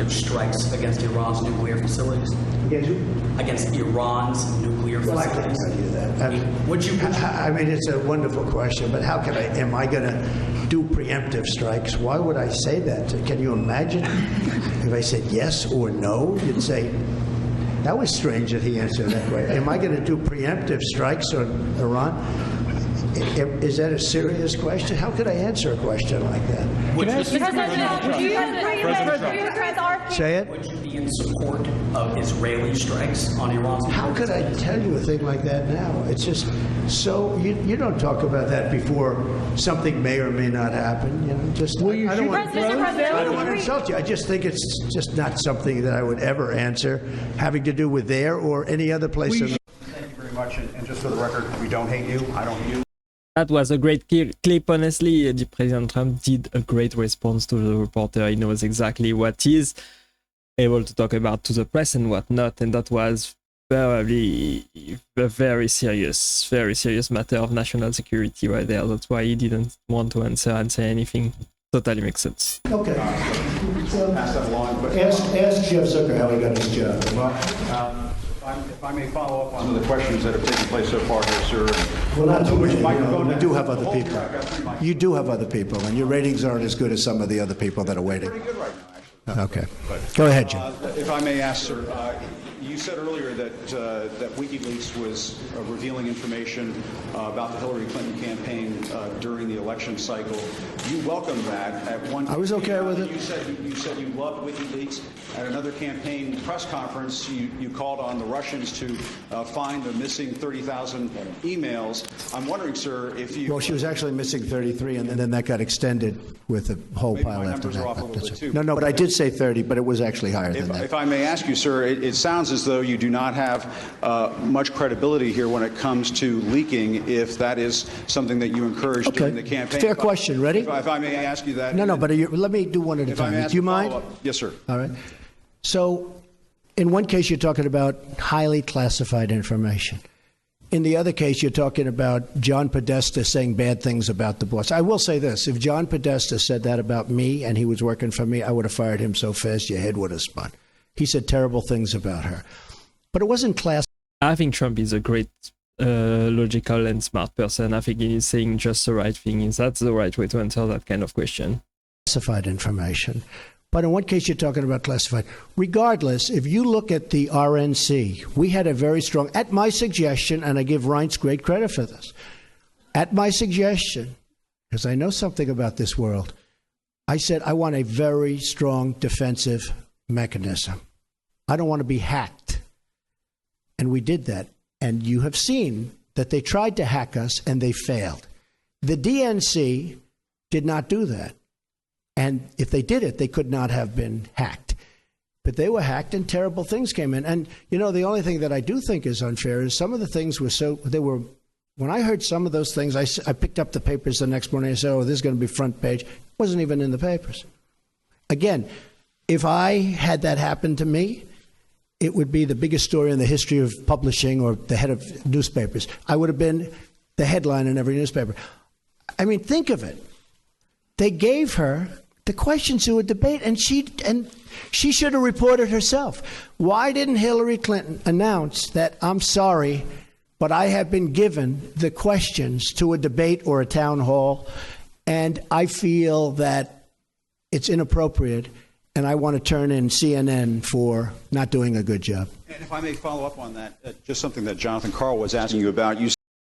preemptive strikes against Iran's nuclear facilities? Against Iran's nuclear Well, I facilities? can't tell you that. I mean, it's a wonderful question, but how can am I going to do preemptive strikes? Why would I say that? Can you imagine if I said yes or no? You'd say, that was strange that he answered that way. Am I going to do preemptive strikes on Iran? Is that a serious question? How could I answer a question like that? Say it. Would you be in support of Israeli strikes on Iran's nuclear How could I tell you a thing like that now? It's just so you don't talk about that before something may or may not happen. You know, just I don't want to insult you. I just think it's just not something that I would ever answer having to do with there or any other place. Thank you very much. And just for the record, we don't hate you. I don't hate you. That was a great clip. Honestly, President Trump did a great response to the reporter. He knows exactly what he's able to talk about to the press and what not. And that was probably a very serious matter of national security right there. That's why he didn't want to answer and say anything. Totally makes sense. Okay. Pass that along. But Ask Jeff Zucker how he got his job. well, if I may follow up on some of the questions that have taken place so far here, sir. Well, not too many. Microphone We do have other Hold people. your- I've got three mics. You do have other people, and your ratings aren't as good as some of the other people that are waiting. Pretty good right now, actually. Okay. Go ahead, Jim. If I may ask, sir, you said earlier that WikiLeaks was revealing information about the Hillary Clinton campaign during the election cycle. You welcomed that at one. I was okay with it. You said you loved WikiLeaks. At another campaign press conference, you called on the Russians to find the missing 30,000 emails. I'm wondering, sir, if you. Well, she was actually missing 33, and then that got extended with a whole Maybe pile my after numbers are off a little that. bit, too. No, but I did say 30, but it was actually higher than that. If I may ask you, sir, it sounds as though you do not have much credibility here when it comes to leaking, if that is something that you encouraged during the campaign. Fair question. Ready? If I may ask you that. No, but let me do one at a If I may time. ask Do you a mind? follow-up. Yes, sir. All right. So, in one case, you're talking about highly classified information. In the other case, you're talking about John Podesta saying bad things about the boss. I will say this. If John Podesta said that about me and he was working for me, I would have fired him so fast your head would have spun. He said terrible things about her. But it wasn't class. I think Trump is a great, logical and smart person. I think he's saying just the right thing. That's the right way to answer that kind of question. Classified information. But in one case, you're talking about classified. Regardless, if you look at the RNC, we had a very strong, at my suggestion, and I give Reince great credit for this, at my suggestion, because I know something about this world, I said I want a very strong defensive mechanism. I don't want to be hacked. And we did that. And you have seen that they tried to hack us and they failed. The DNC did not do that. And if they did it, they could not have been hacked. But they were hacked and terrible things came in. And, you know, the only thing that I do think is unfair is some of the things were when I heard some of those things, I picked up the papers the next morning and I said, oh, this is going to be front page. It wasn't even in the papers. Again, if I had that happen to me, it would be the biggest story in the history of publishing or the head of newspapers. I would have been the headline in every newspaper. I mean, think of it. They gave her the questions to a debate, and she should have reported herself. Why didn't Hillary Clinton announce that, I'm sorry, but I have been given the questions to a debate or a town hall, and I feel that it's inappropriate, and I want to turn in CNN for not doing a good job. And if I may follow up on that, just something that Jonathan Carl was asking you about.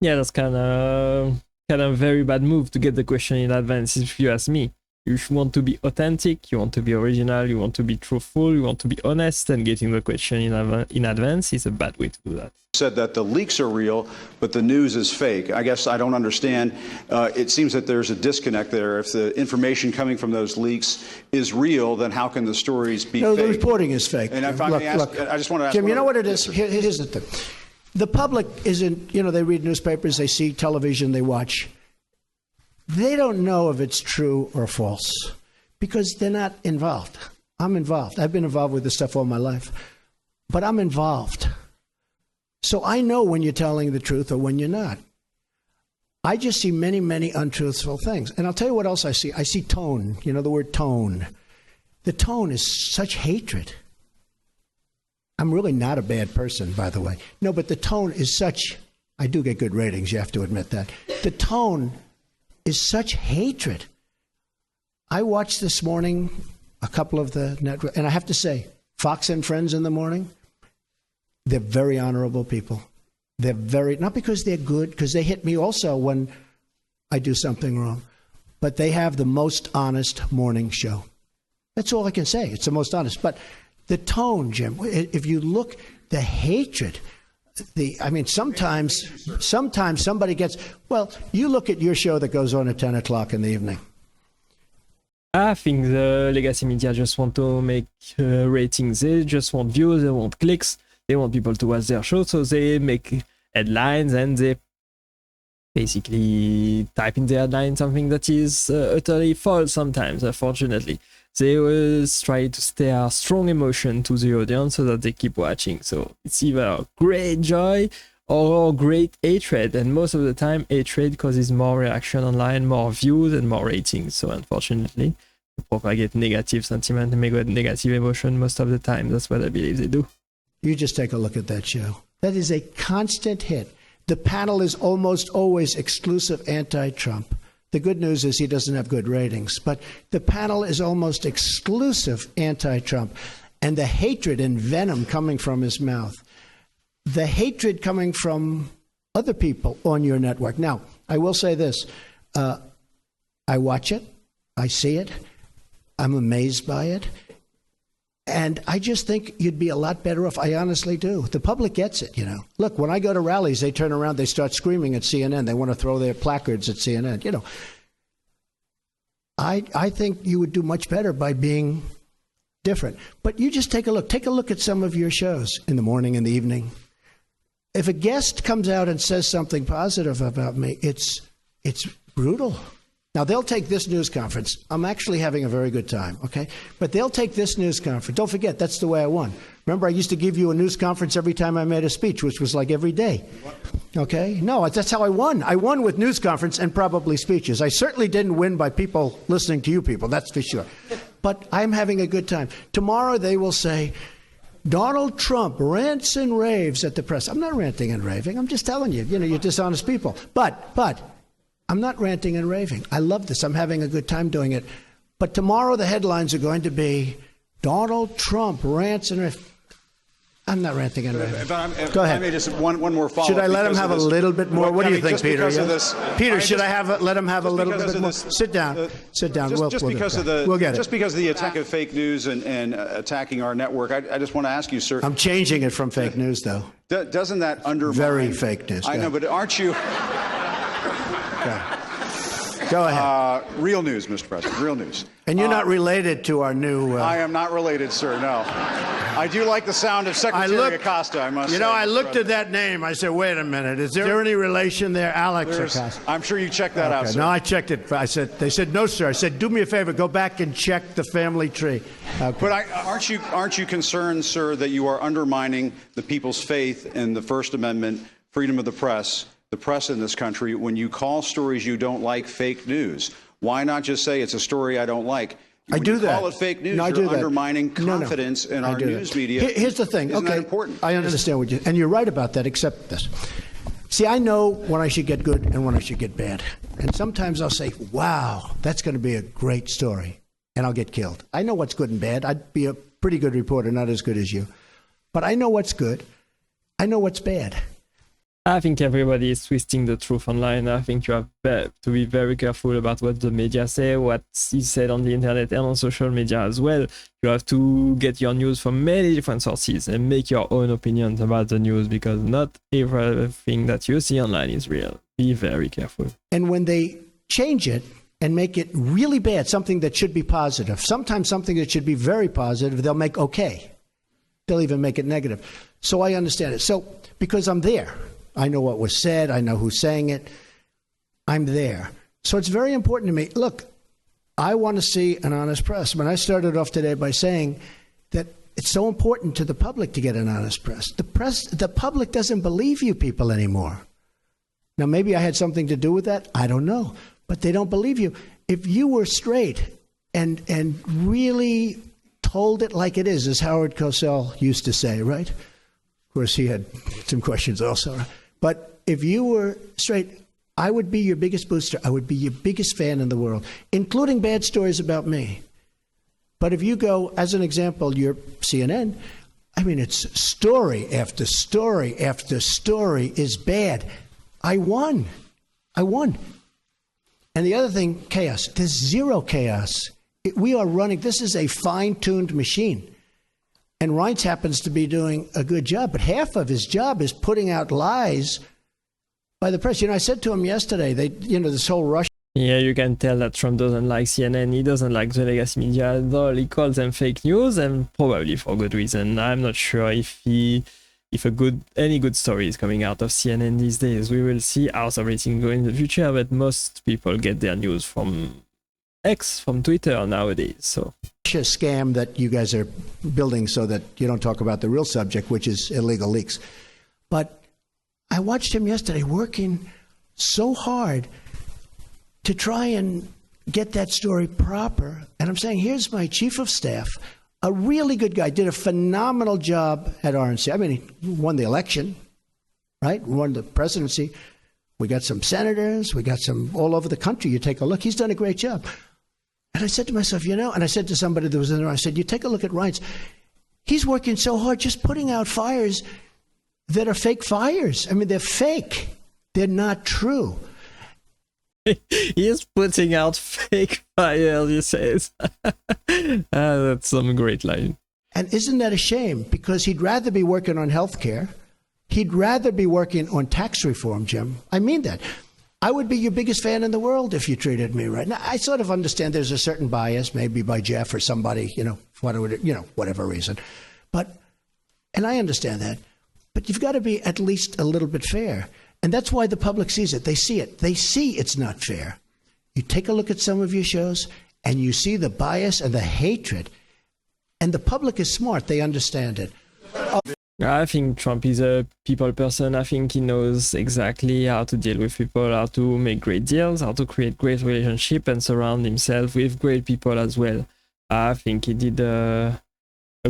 Yeah, that's kind of a very bad move to get the question in advance, if you ask me. You want to be authentic, you want to be original, you want to be truthful, you want to be honest, and getting the question in advance is a bad way to do that. Said that the leaks are real, but the news is fake. I guess I don't understand. It seems that there's a disconnect there. If the information coming from those leaks is real, then how can the stories be No, fake? the reporting is fake. And if I may ask, I just want to ask Jim, you know what it is? Here's the thing. The public isn't, they read newspapers, they see television, they watch. They don't know if it's true or false because they're not involved. I'm involved. I've been involved with this stuff all my life, but I'm involved. So I know when you're telling the truth or when you're not. I just see many, many untruthful things. And I'll tell you what else I see. I see tone, the word tone. The tone is such hatred. I'm really not a bad person, by the way. No, but the tone is such, I do get good ratings, you have to admit that. The tone is such hatred. I watched this morning a couple of the network, and I have to say, Fox and Friends in the morning, they're very honorable people. They're very, not because they're good, because they hit me also when I do something wrong, but they have the most honest morning show. That's all I can say. It's the most honest. But the tone, Jim, if you look, the hatred, sometimes somebody gets, well, you look at your show that goes on at 10 o'clock in the evening. I think the legacy media just want to make ratings. They just want views, they want clicks, they want people to watch their show, so they make headlines and they basically type in the headline something that is utterly false sometimes, unfortunately. They always try to steer strong emotion to the audience so that they keep watching. So it's either great joy or great hatred, and most of the time hatred causes more reaction online, more views and more ratings. So unfortunately, they propagate negative sentiment and make negative emotion most of the time. That's what I believe they do. You just take a look at that show. That is a constant hit. The panel is almost always exclusive anti-Trump. The good news is he doesn't have good ratings, but the panel is almost exclusive anti-Trump. And the hatred and venom coming from his mouth, the hatred coming from other people on your network. Now, I will say this. I watch it. I see it. I'm amazed by it. And I just think you'd be a lot better off. I honestly do. The public gets it, you know. Look, when I go to rallies, they turn around, they start screaming at CNN. They want to throw their placards at CNN. You know, I think you would do much better by being different. But you just take a look. Take a look at some of your shows in the morning and the evening. If a guest comes out and says something positive about me, it's brutal. Now, they'll take this news conference. I'm actually having a very good time, okay? But they'll take this news conference. Don't forget, that's the way I won. Remember, I used to give you a news conference every time I made a speech, which was like every day, okay? No, that's how I won. I won with news conference and probably speeches. I certainly didn't win by people listening to you people, that's for sure. But I'm having a good time. Tomorrow they will say, Donald Trump rants and raves at the press. I'm not ranting and raving. I'm just telling you, you're dishonest people. But I'm not ranting and raving. I love this. I'm having a good time doing it. But tomorrow the headlines are going to be Donald Trump rants and raves. I'm not ranting and raving. Go ahead. I may just one more follow-up. Should I let him have a little bit more? What do you think, Peter? Peter, should I let him have a little bit more? Sit down. Sit down. We'll get it. Just because of the attack of fake news and attacking our network, I just want to ask you, sir. I'm changing it from fake news, though. Doesn't that undermine? Very fake news. I know, but aren't you? Go ahead. Real news, Mr. President, real news. And you're not related to our new... I am not related, sir, no. I do like the sound of Secretary Acosta, I must say. You know, I looked at that name. I said, wait a minute. Is there any relation there? Alex Acosta. I'm sure you checked that out, sir. No, I checked it. They said, no, sir. I said, do me a favor. Go back and check the family tree. Okay. But aren't you concerned, sir, that you are undermining the people's faith in the First Amendment, freedom of the press in this country, when you call stories you don't like fake news? Why not just say it's a story I don't like? I do that. Call it fake news. You're undermining confidence in our news media. Here's the thing. Isn't that important? I understand what and you're right about that, except this. See, I know when I should get good and when I should get bad. And sometimes I'll say, wow, that's going to be a great story. And I'll get killed. I know what's good and bad. I'd be a pretty good reporter, not as good as you. But I know what's good. I know what's bad. I think everybody is twisting the truth online. I think you have to be very careful about what the media say, what is said on the internet and on social media as well. You have to get your news from many different sources and make your own opinions about the news, because not everything that you see online is real. Be very careful. And when they change it and make it really bad, something that should be positive, sometimes something that should be very positive, they'll make okay. They'll even make it negative. So I understand it. So because I'm there, I know what was said. I know who's saying it. I'm there. So it's very important to me. Look, I want to see an honest press. When I started off today by saying that it's so important to the public to get an honest press. The public doesn't believe you people anymore. Now, maybe I had something to do with that. I don't know. But they don't believe you. If you were straight and really told it like it is, as Howard Cosell used to say, right? Of course, he had some questions also. But if you were straight, I would be your biggest booster. I would be your biggest fan in the world, including bad stories about me. But if you go, as an example, you're CNN, I mean, it's story after story after story is bad. I won. And the other thing, chaos. There's zero chaos. We are running, this is a fine-tuned machine. And Reince happens to be doing a good job, but half of his job is putting out lies by the press. You know, I said to him yesterday, this whole Russia. Yeah, you can tell that Trump doesn't like CNN, he doesn't like the legacy media at all, he calls them fake news, and probably for good reason. I'm not sure if any good story is coming out of CNN these days. We will see how everything goes in the future, but most people get their news from X, from Twitter nowadays, so. Scam that you guys are building so that you don't talk about the real subject, which is illegal leaks. But I watched him yesterday working so hard to try and get that story proper. And I'm saying, here's my chief of staff, a really good guy, did a phenomenal job at RNC. I mean, he won the election, right? Won the presidency. We got some senators. We got some all over the country. You take a look. He's done a great job. And I said to myself, and I said to somebody that was in there, I said, you take a look at Reince. He's working so hard just putting out fires that are fake fires. I mean, they're fake. They're not true. He is putting out fake fires, he says. That's some great line. And isn't that a shame? Because he'd rather be working on health care. He'd rather be working on tax reform, Jim. I mean that. I would be your biggest fan in the world if you treated me right. Now, I sort of understand there's a certain bias, maybe by Jeff or somebody, for whatever reason. And I understand that. But you've got to be at least a little bit fair. And that's why the public sees it. They see it. They see it's not fair. You take a look at some of your shows, and you see the bias and the hatred. And the public is smart. They understand it. I think Trump is a people person. I think he knows exactly how to deal with people, how to make great deals, how to create great relationships, and surround himself with great people as well. I think he did a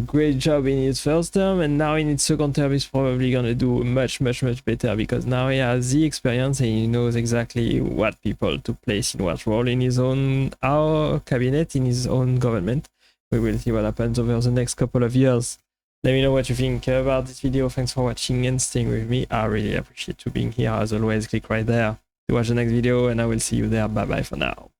great job in his first term, and now in his second term he's probably going to do much better, because now he has the experience and he knows exactly what people to place in what role in his own cabinet, in his own government. We will see what happens over the next couple of years. Let me know what you think about this video. Thanks for watching and staying with me. I really appreciate you being here. As always, click right there to watch the next video, and I will see you there. Bye bye for now.